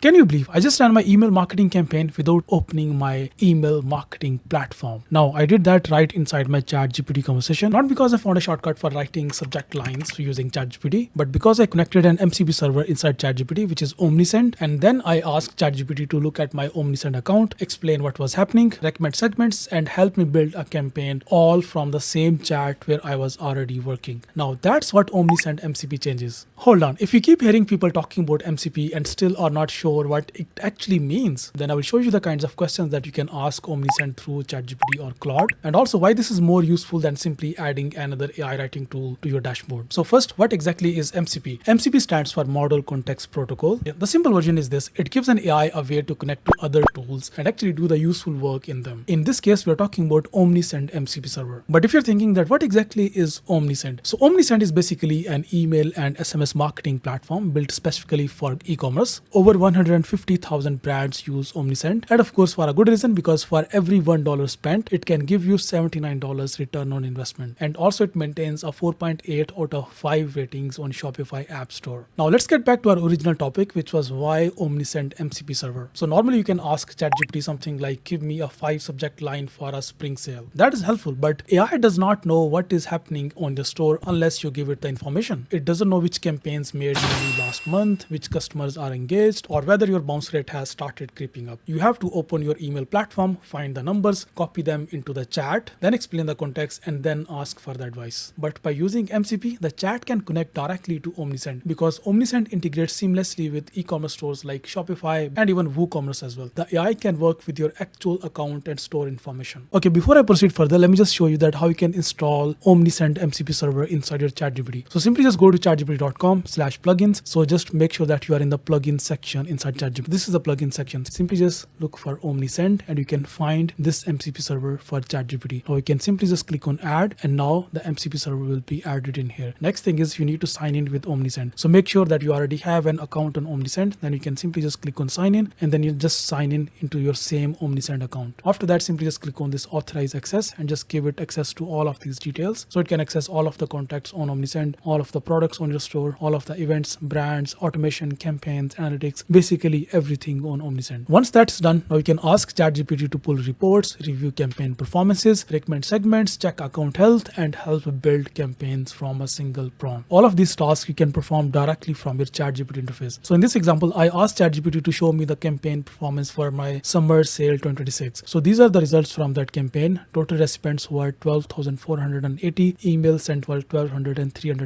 Can you believe I just ran my email marketing campaign without opening my email marketing platform? Now, I did that right inside my ChatGPT conversation, not because I found a shortcut for writing subject lines using ChatGPT, but because I connected an MCP server inside ChatGPT, which is Omnisend, and then I asked ChatGPT to look at my Omnisend account, explain what was happening, recommend segments, and help me build a campaign all from the same chat where I was already working. Now, that's what Omnisend MCP changes. Hold on, if you keep hearing people talking about MCP and still are not sure what it actually means, then I will show you the kinds of questions that you can ask Omnisend through ChatGPT or Claude, and also why this is more useful than simply adding another AI writing tool to your dashboard. So first, what exactly is MCP? MCP stands for Model Context Protocol. The simple version is this: it gives an AI a way to connect to other tools and actually do the useful work in them. In this case, we're talking about Omnisend MCP server. But if you're thinking that what exactly is Omnisend? So Omnisend is basically an email and SMS marketing platform built specifically for e-commerce. Over 150,000 brands use Omnisend, and of course for a good reason, because for every $1 spent, it can give you $79 return on investment. And also it maintains a 4.8 out of 5 ratings on Shopify App Store. Now let's get back to our original topic, which was why Omnisend MCP server. So normally you can ask ChatGPT something like, give me a 5 subject line for a spring sale. That is helpful, but AI does not know what is happening on the store unless you give it the information. It doesn't know which campaigns made money last month, which customers are engaged, or whether your bounce rate has started creeping up. You have to open your email platform, find the numbers, copy them into the chat, then explain the context, and then ask for the advice. But by using MCP, the chat can connect directly to Omnisend because Omnisend integrates seamlessly with e-commerce stores like Shopify and even WooCommerce as well. The AI can work with your actual account and store information. Okay, before I proceed further, let me just show you that how you can install Omnisend MCP server inside your ChatGPT. So simply just go to chatgpt.com/plugins. So just make sure that you are in the plugin section inside ChatGPT. This is the plugin section. Simply just look for Omnisend and you can find this MCP server for ChatGPT. Or you can simply just click on add, and now the MCP server will be added in here. Next thing is you need to sign in with Omnisend. So make sure that you already have an account on Omnisend. Then you can simply just click on sign in, and then you just sign in into your same Omnisend account. After that, simply just click on this authorize access and just give it access to all of these details. So it can access all of the contacts on Omnisend, all of the products on your store, all of the events, brands, automation, campaigns, analytics, basically everything on Omnisend. Once that's done, now you can ask ChatGPT to pull reports, review campaign performances, recommend segments, check account health, and help build campaigns from a single prompt. All of these tasks you can perform directly from your ChatGPT interface. So in this example, I asked ChatGPT to show me the campaign performance for my summer sale 2026. So these are the results from that campaign. Total recipients were 12,480, emails sent were 1,200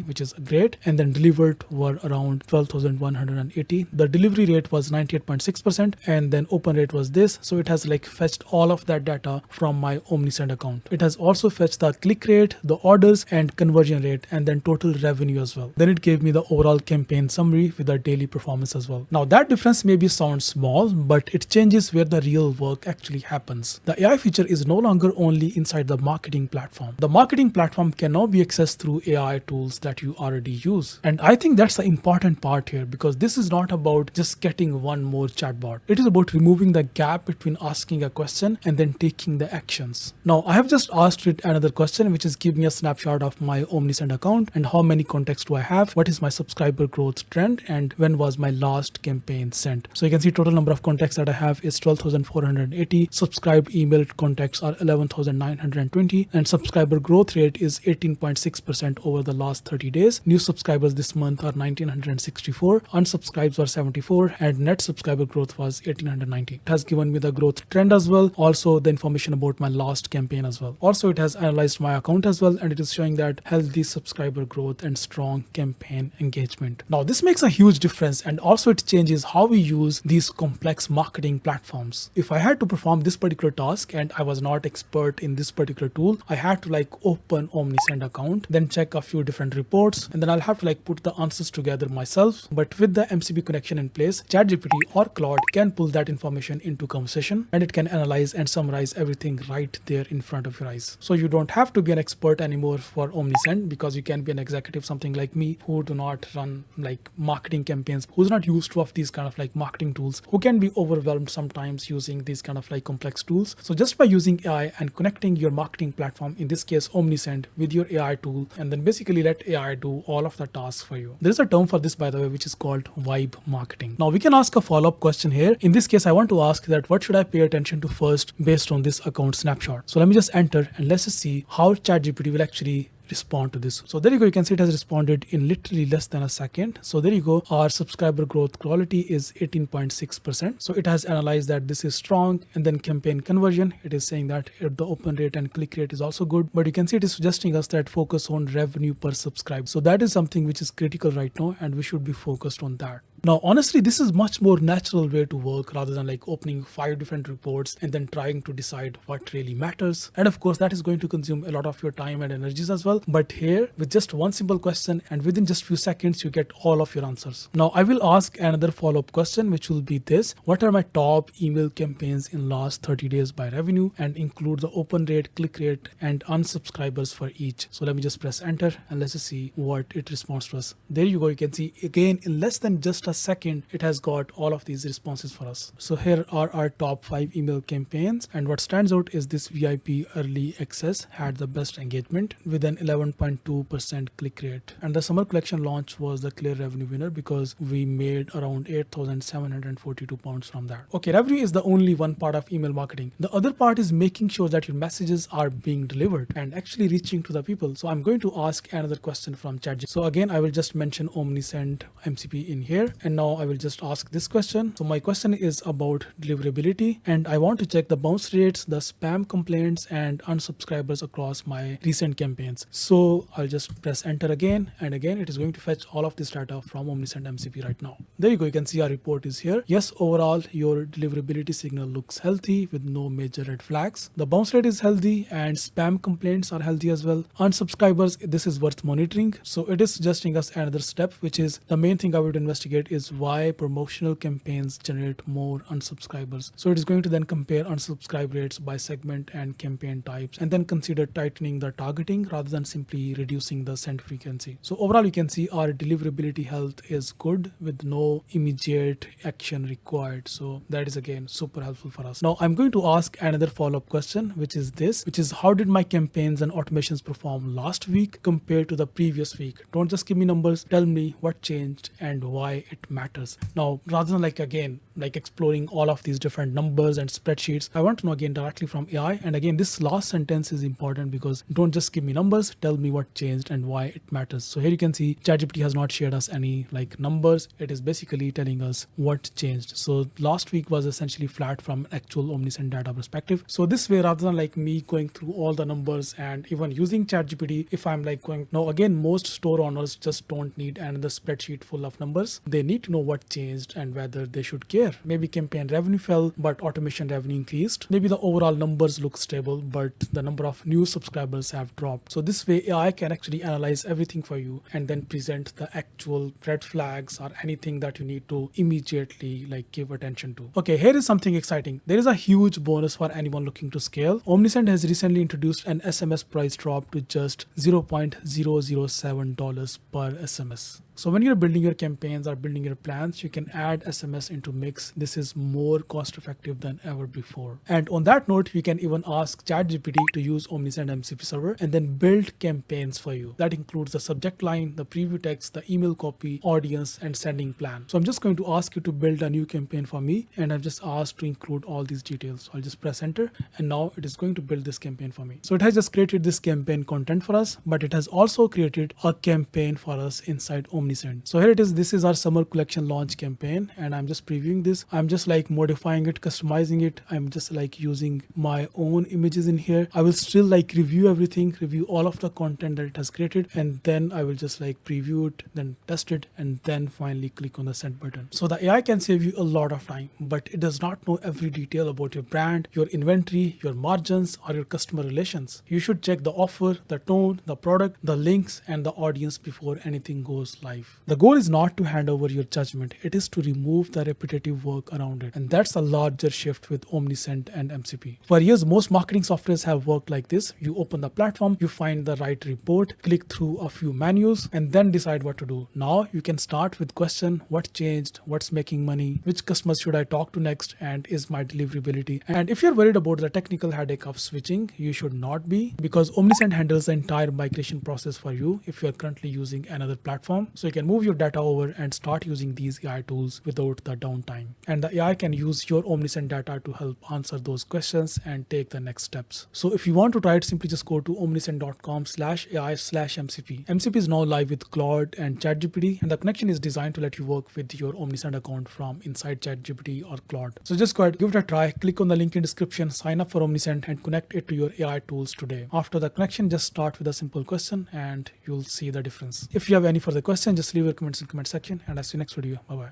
which is great, and then delivered were around 12,180. The delivery rate was 98.6%, and then open rate was this. So it has like fetched all of that data from my Omnisend account. It has also fetched the click rate, the orders and conversion rate, and then total revenue as well. Then it gave me the overall campaign summary with the daily performance as well. Now that difference maybe sounds small, but it changes where the real work actually happens. The AI feature is no longer only inside the marketing platform. The marketing platform can now be accessed through AI tools that you already use. And I think that's the important part here, because this is not about just getting one more chatbot. It is about removing the gap between asking a question and then taking the actions. Now, I have just asked it another question, which is give me a snapshot of my Omnisend account and how many contacts do I have, what is my subscriber growth trend, and when was my last campaign sent. So you can see total number of contacts that I have is 12,480, subscribed email contacts are 11,920, and subscriber growth rate is 18.6% over the last 30 days. New subscribers this month are 1,964, unsubscribes were 74, and net subscriber growth was 1,890. It has given me the growth trend as well, also the information about my last campaign as well. Also, it has analyzed my account as well, and it is showing that healthy subscriber growth and strong campaign engagement. Now, this makes a huge difference, and also it changes how we use these complex marketing platforms. If I had to perform this particular task and I was not expert in this particular tool, I had to like open Omnisend account, then check a few different reports, and then I'll have to like put the answers together myself. But with the MCP connection in place, ChatGPT or Claude can pull that information into conversation, and it can analyze and summarize everything right there in front of your eyes. So you don't have to be an expert anymore for Omnisend, because you can be an executive, something like me, who do not run like marketing campaigns, who's not used to of these kind of like marketing tools, who can be overwhelmed sometimes using these kind of like complex tools. So just by using AI and connecting your marketing platform, in this case Omnisend, with your AI tool, and then basically let AI do all of the tasks for you. There is a term for this, by the way, which is called vibe marketing. marketing. Now we can ask a follow-up question here. In this case, I want to ask that what should I pay attention to first based on this account snapshot. So let me just enter and let's just see how ChatGPT will actually respond to this. So there you go. You can see it has responded in literally less than a second. So there you go. Our subscriber growth quality is 18.6%. So it has analyzed that this is strong, and then campaign conversion. It is saying that the open rate and click rate is also good, but you can see it is suggesting us that focus on revenue per subscribe. So that is something which is critical right now, and we should be focused on that. Now, honestly, this is much more natural way to work rather than like opening 5 different reports and then trying to decide what really matters. And of course, that is going to consume a lot of your time and energies as well. But here, with just one simple question and within just few seconds, you get all of your answers. Now, I will ask another follow-up question, which will be this. What are my top email campaigns in last 30 days by revenue, and include the open rate, click rate, and unsubscribers for each. So let me just press enter and let's just see what it responds to us. There you go. You can see again, in less than just a second, it has got all of these responses for us. So here are our top 5 email campaigns, and what stands out is this VIP early access had the best engagement with an 11.2% click rate, and the summer collection launch was the clear revenue winner because we made around 8,742 pounds from that. Okay, revenue is the only one part of email marketing. The other part is making sure that your messages are being delivered and actually reaching to the people. So I'm going to ask another question from ChatGPT. So again, I will just mention Omnisend MCP in here, and now I will just ask this question. So my question is about deliverability, and I want to check the bounce rates, the spam complaints, and unsubscribers across my recent campaigns. So I'll just press enter again, and again it is going to fetch all of this data from Omnisend MCP right now. There you go. You can see our report is here. Yes, overall your deliverability signal looks healthy with no major red flags. The bounce rate is healthy and spam complaints are healthy as well. Unsubscribers, this is worth monitoring. So it is suggesting us another step, which is the main thing I would investigate is why promotional campaigns generate more unsubscribers. So it is going to then compare unsubscribe rates by segment and campaign types, and then consider tightening the targeting rather than simply reducing the send frequency. So overall, you can see our deliverability health is good with no immediate action required. So that is again super helpful for us. Now I'm going to ask another follow-up question, which is this, which is how did my campaigns and automations perform last week compared to the previous week? Don't just give me numbers, tell me what changed and why it matters. Now, rather than like exploring all of these different numbers and spreadsheets, I want to know again directly from AI. And again, this last sentence is important because don't just give me numbers, tell me what changed and why it matters. So here you can see ChatGPT has not shared us any like numbers. It is basically telling us what changed. So last week was essentially flat from actual Omnisend data perspective. So this way, rather than like me going through all the numbers and even using ChatGPT, if I'm like going, now again, most store owners just don't need another spreadsheet full of numbers. They need to know what changed and whether they should care. Maybe campaign revenue fell, but automation revenue increased. Maybe the overall numbers look stable, but the number of new subscribers have dropped. So this way, AI can actually analyze everything for you and then present the actual red flags or anything that you need to immediately like give attention to. Okay, here is something exciting. There is a huge bonus for anyone looking to scale. Omnisend has recently introduced an SMS price drop to just $0.007 per SMS. So when you're building your campaigns or building your plans, you can add SMS into mix. This is more cost effective than ever before. And on that note, you can even ask ChatGPT to use Omnisend MCP server and then build campaigns for you. That includes the subject line, the preview text, the email copy, audience, and sending plan. So I'm just going to ask you to build a new campaign for me, and I've just asked to include all these details. I'll just press enter, and now it is going to build this campaign for me. So it has just created this campaign content for us, but it has also created a campaign for us inside Omnisend. So here it is. This is our summer collection launch campaign, and I'm just previewing this. I'm just like modifying it, customizing it. I'm just like using my own images in here. I will still like review everything, review all of the content that it has created, and then I will just like preview it, then test it, and then finally click on the send button. So the AI can save you a lot of time, but it does not know every detail about your brand, your inventory, your margins, or your customer relations. You should check the offer, the tone, the product, the links, and the audience before anything goes live. The goal is not to hand over your judgment, it is to remove the repetitive work around it. And that's a larger shift with Omnisend and MCP. For years, most marketing softwares have worked like this. You open the platform, you find the right report, click through a few menus, and then decide what to do. Now you can start with question, what changed, what's making money, which customers should I talk to next, and is my deliverability. And if you're worried about the technical headache of switching, you should not be, because Omnisend handles the entire migration process for you if you're currently using another platform. So you can move your data over and start using these AI tools without the downtime. And the AI can use your Omnisend data to help answer those questions and take the next steps. So if you want to try it, simply just go to omnisend.com/AI/MCP. MCP is now live with Claude and ChatGPT, and the connection is designed to let you work with your Omnisend account from inside ChatGPT or Claude. So just go ahead, give it a try, click on the link in description, sign up for Omnisend and connect it to your AI tools today. After the connection, just start with a simple question and you'll see the difference. If you have any further questions, just leave your comments in the comment section, and I'll see you next video. Bye bye.